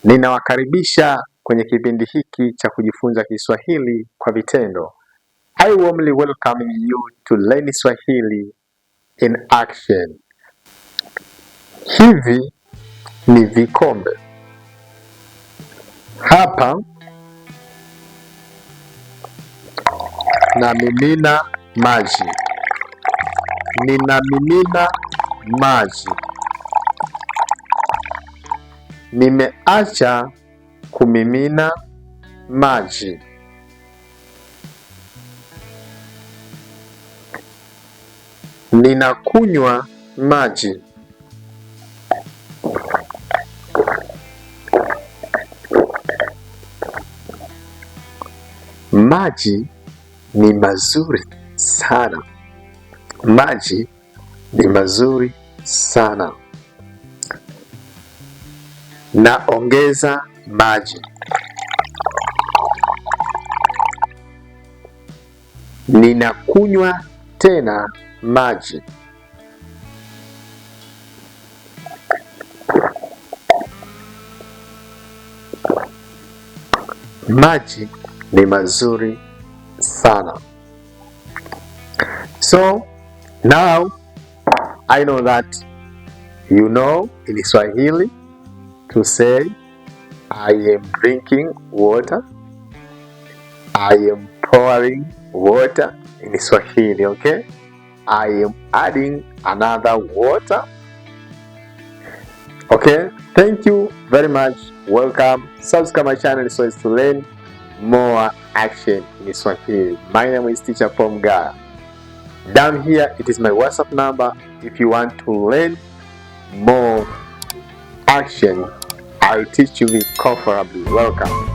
Ninawakaribisha kwenye kipindi hiki cha kujifunza Kiswahili kwa vitendo. I warmly welcome you to learn Swahili in action. Hivi ni vikombe. Hapa namimina maji. Ninamimina maji. Nimeacha kumimina maji. Ninakunywa maji. Maji ni mazuri sana. Maji ni mazuri sana. Naongeza maji. Ninakunywa tena maji. Maji ni mazuri sana. So now I know that you know in Swahili to say I am drinking water. I am pouring water in Swahili, okay? I am adding another water. Okay, thank you very much. Welcome. Subscribe my channel so as to learn more action in Swahili. My name is Teacher Pomga. Down here it is my WhatsApp number. If you want to learn more action, I'll teach you comfortably. Welcome.